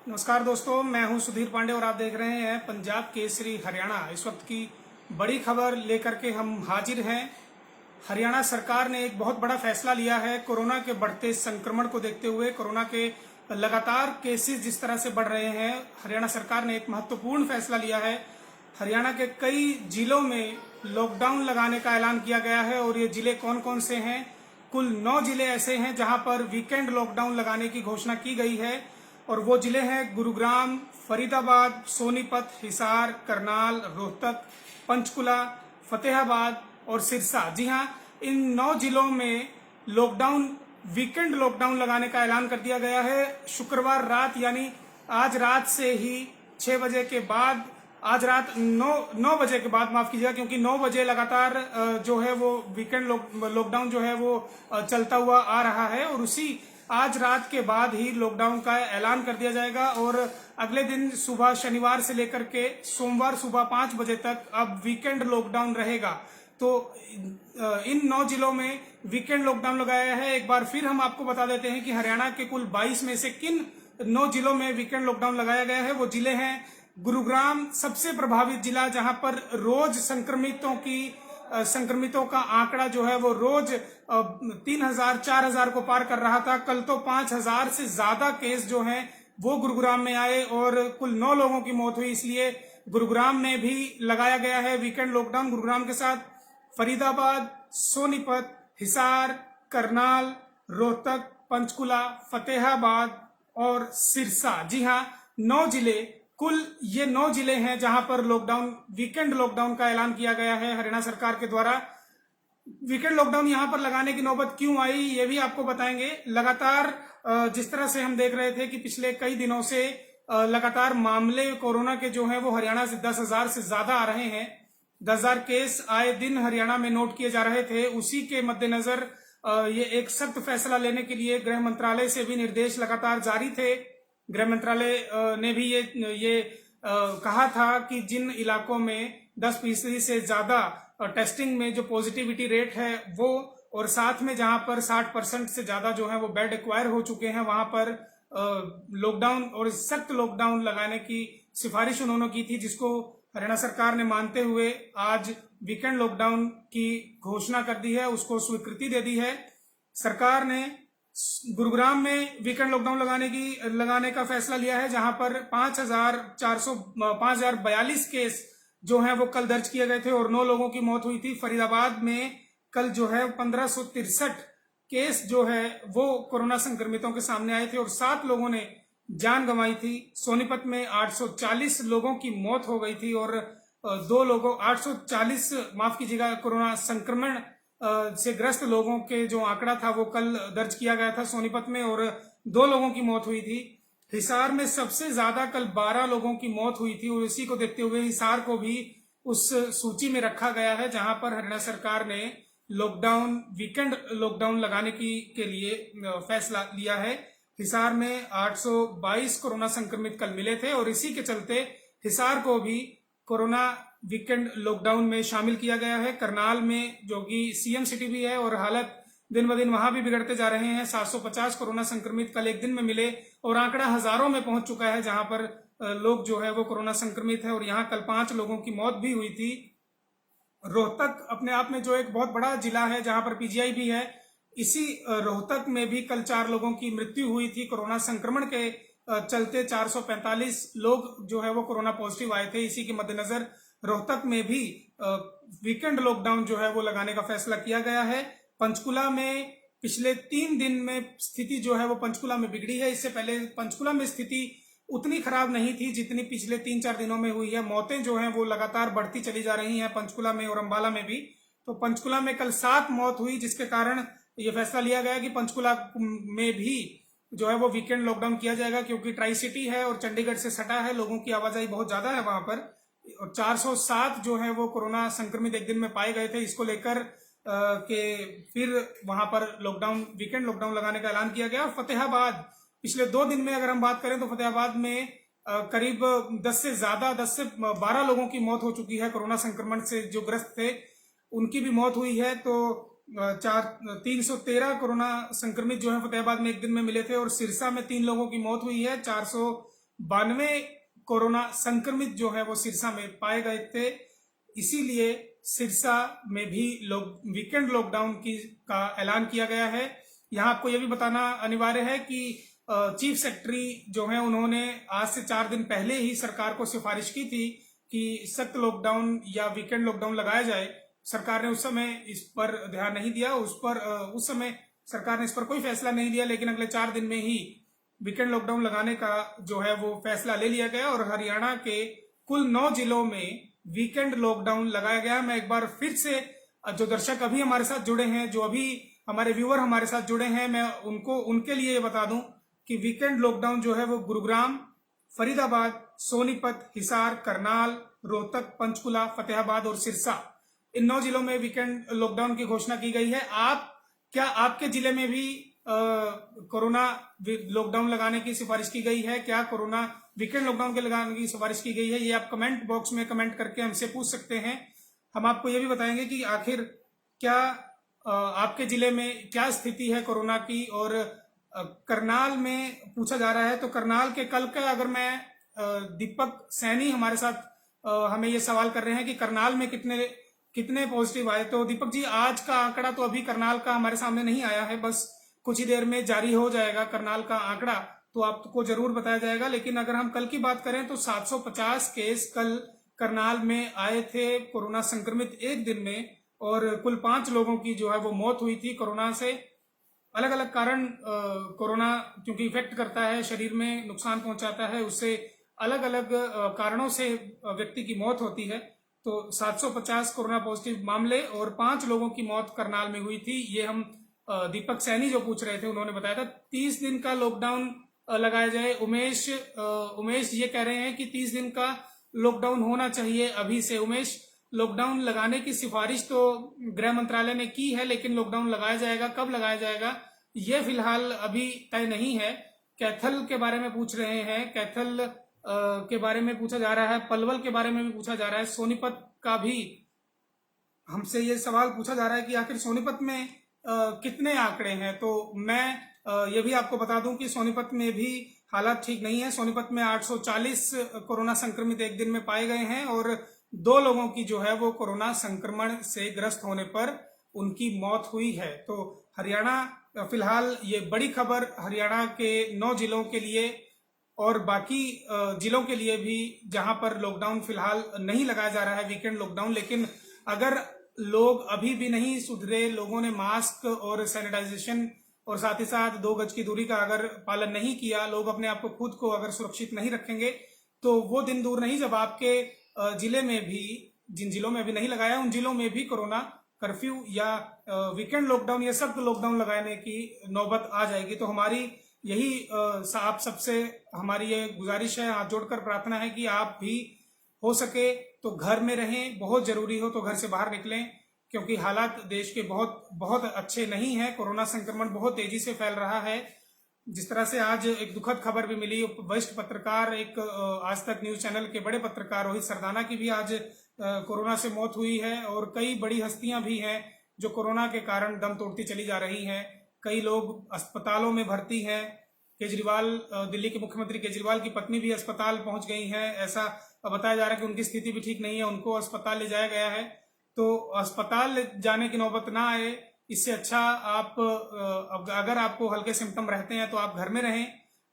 नमस्कार दोस्तों, मैं हूं सुधीर पांडे और आप देख रहे हैं पंजाब केसरी हरियाणा। इस वक्त की बड़ी खबर लेकर के हम हाजिर हैं। हरियाणा सरकार ने एक बहुत बड़ा फैसला लिया है। कोरोना के बढ़ते संक्रमण को देखते हुए, कोरोना के लगातार केसेस जिस तरह से बढ़ रहे हैं, हरियाणा सरकार ने एक महत्वपूर्ण फैसला लिया है। हरियाणा के कई जिलों में लॉकडाउन लगाने का ऐलान किया गया है और ये जिले कौन कौन से हैं? कुल 9 जिले ऐसे हैं जहां पर वीकेंड लॉकडाउन लगाने की घोषणा की गई है और वो जिले हैं गुरुग्राम, फरीदाबाद, सोनीपत, हिसार, करनाल, रोहतक, पंचकुला, फतेहाबाद और सिरसा। जी हां, इन 9 जिलों में लॉकडाउन, वीकेंड लॉकडाउन लगाने का ऐलान कर दिया गया है। शुक्रवार रात यानी आज रात से ही 6 बजे के बाद, आज रात 9 बजे के बाद माफ कीजिएगा, क्योंकि 9 बजे लगातार जो है वो वीकेंड लॉकडाउन जो है वो चलता हुआ आ रहा है और उसी आज रात के बाद ही लॉकडाउन का ऐलान कर दिया जाएगा और अगले दिन सुबह, शनिवार से लेकर के सोमवार सुबह 5 बजे तक अब वीकेंड लॉकडाउन रहेगा। तो इन 9 जिलों में वीकेंड लॉकडाउन लगाया है। एक बार फिर हम आपको बता देते हैं कि हरियाणा के कुल 22 में से किन 9 जिलों में वीकेंड लॉकडाउन लगाया गया है। वो जिले हैं गुरुग्राम, सबसे प्रभावित जिला, जहां पर रोज संक्रमितों का आंकड़ा जो है वो रोज 3000 4000 को पार कर रहा था। कल तो 5000 से ज्यादा केस जो हैं वो गुरुग्राम में आए और कुल 9 लोगों की मौत हुई। इसलिए गुरुग्राम में भी लगाया गया है वीकेंड लॉकडाउन। गुरुग्राम के साथ फरीदाबाद, सोनीपत, हिसार, करनाल, रोहतक, पंचकुला, फतेहाबाद और सिरसा। जी हां, 9 जिले, कुल ये 9 जिले हैं जहां पर लॉकडाउन, वीकेंड लॉकडाउन का ऐलान किया गया है हरियाणा सरकार के द्वारा। वीकेंड लॉकडाउन यहां पर लगाने की नौबत क्यों आई, ये भी आपको बताएंगे। लगातार जिस तरह से हम देख रहे थे कि पिछले कई दिनों से लगातार मामले कोरोना के जो हैं वो हरियाणा से 10,000 से ज्यादा आ रहे हैं। 10,000 केस आए दिन हरियाणा में नोट किए जा रहे थे। उसी के मद्देनजर ये एक सख्त फैसला लेने के लिए गृह मंत्रालय से भी निर्देश लगातार जारी थे। गृह मंत्रालय ने भी ये कहा था कि जिन इलाकों में 10% से ज्यादा टेस्टिंग में जो पॉजिटिविटी रेट है वो, और साथ में जहां पर 60% से ज्यादा जो है वो बेड एक्वायर हो चुके हैं, वहां पर लॉकडाउन और सख्त लॉकडाउन लगाने की सिफारिश उन्होंने की थी, जिसको हरियाणा सरकार ने मानते हुए आज वीकेंड लॉकडाउन की घोषणा कर दी है, उसको स्वीकृति दे दी है। सरकार ने गुरुग्राम में वीकेंड लॉकडाउन लगाने का फैसला लिया है, जहां पर 5042 केस जो हैं वो कल दर्ज किए गए थे और 9 लोगों की मौत हुई थी। फरीदाबाद में कल जो है 1563 केस जो है वो कोरोना संक्रमितों के सामने आए थे और 7 लोगों ने जान गंवाई थी। सोनीपत में 840 लोगों की मौत हो गई थी और 840 माफ कीजिएगा, कोरोना संक्रमण से ग्रस्त लोगों के जो आंकड़ा था वो कल दर्ज किया गया था सोनीपत में और 2 लोगों की मौत हुई थी। हिसार में सबसे ज्यादा कल 12 लोगों की मौत हुई थी और इसी को देखते हुए हिसार को भी उस सूची में रखा गया है जहां पर हरियाणा सरकार ने लॉकडाउन, वीकेंड लॉकडाउन लगाने के लिए फैसला लिया है। हिसार में 822 कोरोना संक्रमित कल मिले थे और इसी के चलते हिसार को भी कोरोना वीकेंड लॉकडाउन में शामिल किया गया है। करनाल में, जो कि सीएम सिटी भी है और हालत दिन ब दिन वहां भी बिगड़ते जा रहे हैं, 750 कोरोना संक्रमित कल एक दिन में मिले और आंकड़ा हजारों में पहुंच चुका है, जहां पर लोग जो है वो कोरोना संक्रमित है और यहां कल 5 लोगों की मौत भी हुई थी। रोहतक अपने आप में जो एक बहुत बड़ा जिला है जहां पर पीजीआई भी है, इसी रोहतक में भी कल 4 लोगों की मृत्यु हुई थी कोरोना संक्रमण के चलते। 445 लोग जो है वो कोरोना पॉजिटिव आए थे। इसी के मद्देनजर रोहतक में भी वीकेंड लॉकडाउन जो है वो लगाने का फैसला किया गया है। पंचकुला में पिछले 3 दिन में स्थिति जो है वो पंचकुला में बिगड़ी है। इससे पहले पंचकुला में स्थिति उतनी खराब नहीं थी जितनी पिछले 3-4 दिनों में हुई है। मौतें जो हैं वो लगातार बढ़ती चली जा रही हैं पंचकुला में और अंबाला में भी। तो पंचकुला में कल 7 मौत हुई, जिसके कारण ये फैसला लिया गया कि पंचकुला में भी जो है वो वीकेंड लॉकडाउन किया जाएगा, क्योंकि ट्राई सिटी है और चंडीगढ़ से सटा है, लोगों की आवाजाही बहुत ज्यादा है वहां पर। और 407 जो है वो कोरोना संक्रमित एक दिन में पाए गए थे। इसको लेकर के फिर वहां पर लॉकडाउन, वीकेंड लॉकडाउन लगाने का ऐलान किया गया। और फतेहाबाद, पिछले 2 दिन में अगर हम बात करें तो फतेहाबाद में करीब 10 से 12 लोगों की मौत हो चुकी है। कोरोना संक्रमण से जो ग्रस्त थे उनकी भी मौत हुई है। तो 313 कोरोना संक्रमित जो है फतेहाबाद में एक दिन में मिले थे और सिरसा में 3 लोगों की मौत हुई है। 92 कोरोना संक्रमित जो है वो सिरसा में पाए गए थे। इसीलिए सिरसा में भी वीकेंड लॉकडाउन का ऐलान किया गया है। यहाँ आपको यह भी बताना अनिवार्य है कि चीफ सेक्रेटरी जो है उन्होंने आज से 4 दिन पहले ही सरकार को सिफारिश की थी कि सख्त लॉकडाउन या वीकेंड लॉकडाउन लगाया जाए। सरकार ने उस समय इस पर ध्यान नहीं दिया, उस समय सरकार ने इस पर कोई फैसला नहीं लिया, लेकिन अगले 4 दिन में ही वीकेंड लॉकडाउन लगाने का जो है वो फैसला ले लिया गया और हरियाणा के कुल 9 जिलों में वीकेंड लॉकडाउन लगाया गया। मैं एक बार फिर से जो दर्शक अभी हमारे साथ जुड़े हैं, जो अभी हमारे व्यूअर हमारे साथ जुड़े हैं, मैं उनके लिए ये बता दूं कि वीकेंड लॉकडाउन जो है वो गुरुग्राम, फरीदाबाद, सोनीपत, हिसार, करनाल, रोहतक, पंचकुला, फतेहाबाद और सिरसा, इन 9 जिलों में वीकेंड लॉकडाउन की घोषणा की गई है। क्या आपके जिले में भी कोरोना लॉकडाउन लगाने की सिफारिश की गई है? क्या कोरोना वीकेंड लॉकडाउन के लगाने की सिफारिश की गई है? ये आप कमेंट बॉक्स में कमेंट करके हमसे पूछ सकते हैं। हम आपको ये भी बताएंगे कि आखिर क्या आपके जिले में क्या स्थिति है कोरोना की। और करनाल में पूछा जा रहा है, तो करनाल के कल का अगर मैं दीपक सैनी हमारे साथ हमें ये सवाल कर रहे हैं कि करनाल में कितने पॉजिटिव आए। तो दीपक जी, आज का आंकड़ा तो अभी करनाल का हमारे सामने नहीं आया है, बस कुछ ही देर में जारी हो जाएगा करनाल का आंकड़ा, तो आपको जरूर बताया जाएगा। लेकिन अगर हम कल की बात करें तो 750 केस कल करनाल में आए थे कोरोना संक्रमित एक दिन में, और कुल 5 लोगों की जो है वो मौत हुई थी कोरोना से। अलग अलग कारण, कोरोना क्योंकि इफेक्ट करता है, शरीर में नुकसान पहुंचाता है, उससे अलग अलग कारणों से व्यक्ति की मौत होती है। तो 750 कोरोना पॉजिटिव मामले और 5 लोगों की मौत करनाल में हुई थी। ये हम दीपक सैनी जो पूछ रहे थे उन्होंने बताया था। 30 दिन का लॉकडाउन लगाया जाए। उमेश ये कह रहे हैं कि 30 दिन का लॉकडाउन होना चाहिए अभी से। उमेश, लॉकडाउन लगाने की सिफारिश तो गृह मंत्रालय ने की है, लेकिन लॉकडाउन लगाया जाएगा, कब लगाया जाएगा ये फिलहाल अभी तय नहीं है। कैथल के बारे में पूछ रहे हैं, कैथल के बारे में पूछा जा रहा है, पलवल के बारे में भी पूछा जा रहा है, सोनीपत का भी हमसे ये सवाल पूछा जा रहा है कि आखिर सोनीपत में कितने आंकड़े हैं। तो मैं ये भी आपको बता दूं कि सोनीपत में भी हालात ठीक नहीं है। सोनीपत में 840 कोरोना संक्रमित एक दिन में पाए गए हैं और 2 लोगों की जो है वो कोरोना संक्रमण से ग्रस्त होने पर उनकी मौत हुई है। तो हरियाणा, फिलहाल ये बड़ी खबर हरियाणा के 9 जिलों के लिए और बाकी जिलों के लिए भी जहां पर लॉकडाउन फिलहाल नहीं लगाया जा रहा है वीकेंड लॉकडाउन। लेकिन अगर लोग अभी भी नहीं सुधरे, लोगों ने मास्क और सैनिटाइजेशन और साथ ही साथ 2 गज की दूरी का अगर पालन नहीं किया, लोग अपने आप को खुद को अगर सुरक्षित नहीं रखेंगे, तो वो दिन दूर नहीं जब आपके जिले में भी, जिन जिलों में अभी नहीं लगाया उन जिलों में भी कोरोना कर्फ्यू या वीकेंड लॉकडाउन या सख्त लॉकडाउन लगाने की नौबत आ जाएगी। तो हमारी यही आप सबसे हमारी ये गुजारिश है, हाथ जोड़कर प्रार्थना है कि आप भी हो सके तो घर में रहें, बहुत जरूरी हो तो घर से बाहर निकलें, क्योंकि हालात देश के बहुत बहुत अच्छे नहीं है। कोरोना संक्रमण बहुत तेजी से फैल रहा है। जिस तरह से आज एक दुखद खबर भी मिली, वरिष्ठ पत्रकार, एक आज तक न्यूज चैनल के बड़े पत्रकार रोहित सरदाना की भी आज कोरोना से मौत हुई है और कई बड़ी हस्तियां भी हैं जो कोरोना के कारण दम तोड़ती चली जा रही हैं। कई लोग अस्पतालों में भर्ती हैं। केजरीवाल, दिल्ली के मुख्यमंत्री केजरीवाल की पत्नी भी अस्पताल पहुंच गई हैं। ऐसा बताया जा रहा है कि उनकी स्थिति भी ठीक नहीं है, उनको अस्पताल ले जाया गया है। तो अस्पताल जाने की नौबत ना आए, इससे अच्छा आप अगर आपको हल्के सिम्टम रहते हैं तो आप घर में रहें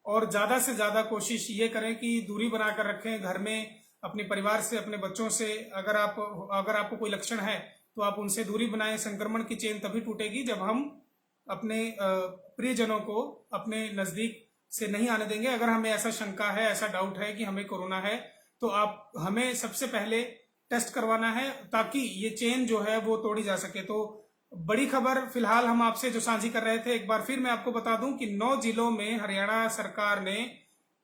और ज्यादा से ज्यादा कोशिश ये करें कि दूरी बनाकर रखें घर में, अपने परिवार से, अपने बच्चों से। अगर आपको कोई लक्षण है तो आप उनसे दूरी बनाएं। संक्रमण की चेन तभी टूटेगी जब हम अपने प्रियजनों को अपने नजदीक से नहीं आने देंगे। अगर हमें ऐसा शंका है, ऐसा डाउट है कि हमें कोरोना है, तो हमें सबसे पहले टेस्ट करवाना है ताकि ये चेन जो है वो तोड़ी जा सके। तो बड़ी खबर फिलहाल हम आपसे जो साझी कर रहे थे, एक बार फिर मैं आपको बता दूं कि 9 जिलों में हरियाणा सरकार ने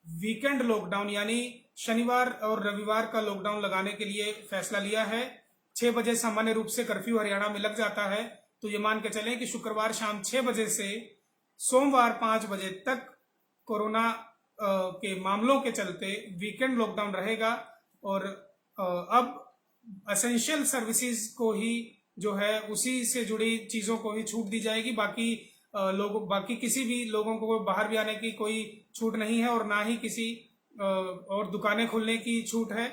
वीकेंड लॉकडाउन यानी शनिवार और रविवार का लॉकडाउन लगाने के लिए फैसला लिया है। 6 बजे सामान्य रूप से कर्फ्यू हरियाणा में लग जाता है, तो ये मान के चलें कि शुक्रवार शाम 6 बजे से सोमवार 5 बजे तक कोरोना के मामलों के चलते वीकेंड लॉकडाउन रहेगा। और अब एसेंशियल सर्विसेज को ही जो है उसी से जुड़ी चीजों को ही छूट दी जाएगी। बाकी किसी भी लोगों को बाहर भी आने की कोई छूट नहीं है और ना ही किसी और दुकानें खोलने की छूट है।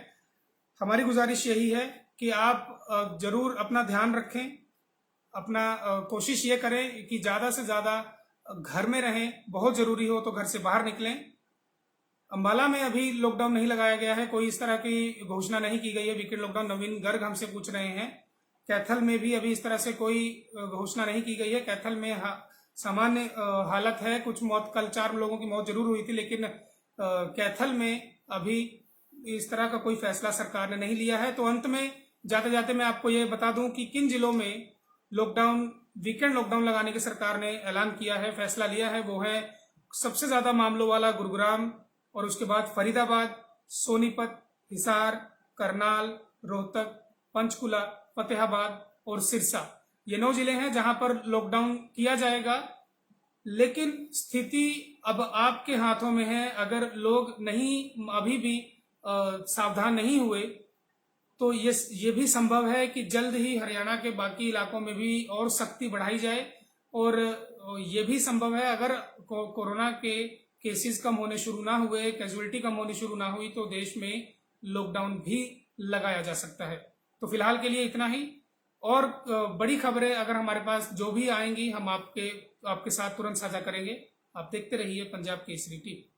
हमारी गुजारिश यही है कि आप जरूर अपना ध्यान रखें, अपना कोशिश ये करें कि ज़्यादा से ज़्यादा घर में रहें, बहुत ज़रूरी हो तो घर से बाहर निकलें। अंबाला में अभी लॉकडाउन नहीं लगाया गया है, कोई इस तरह की घोषणा नहीं की गई है वीकेंड लॉकडाउन। नवीन गर्ग हमसे पूछ रहे हैं। कैथल में भी अभी इस तरह से कोई घोषणा नहीं की गई है। कैथल में सामान्य हालत है, कुछ मौत, कल 4 लोगों की मौत जरूर हुई थी, लेकिन कैथल में अभी इस तरह का कोई फैसला सरकार ने नहीं लिया है। तो अंत में जाते जाते मैं आपको ये बता दूं कि किन जिलों में लॉकडाउन, वीकेंड लॉकडाउन लगाने की सरकार ने ऐलान किया है, फैसला लिया है। वो है सबसे ज्यादा मामलों वाला गुरुग्राम, और उसके बाद फरीदाबाद, सोनीपत, हिसार, करनाल, रोहतक, पंचकुला, फतेहाबाद और सिरसा। ये 9 जिले हैं जहां पर लॉकडाउन किया जाएगा। लेकिन स्थिति अब आपके हाथों में है। अगर लोग नहीं, अभी भी सावधान नहीं हुए तो ये भी संभव है कि जल्द ही हरियाणा के बाकी इलाकों में भी और सख्ती बढ़ाई जाए। और ये भी संभव है अगर कोरोना के केसेस कम होने शुरू ना हुए, कैजुअलिटी कम होनी शुरू ना हुई, तो देश में लॉकडाउन भी लगाया जा सकता है। तो फिलहाल के लिए इतना ही। और बड़ी खबरें अगर हमारे पास जो भी आएंगी हम आपके साथ तुरंत साझा करेंगे। आप देखते रहिए पंजाब केसरी टीवी।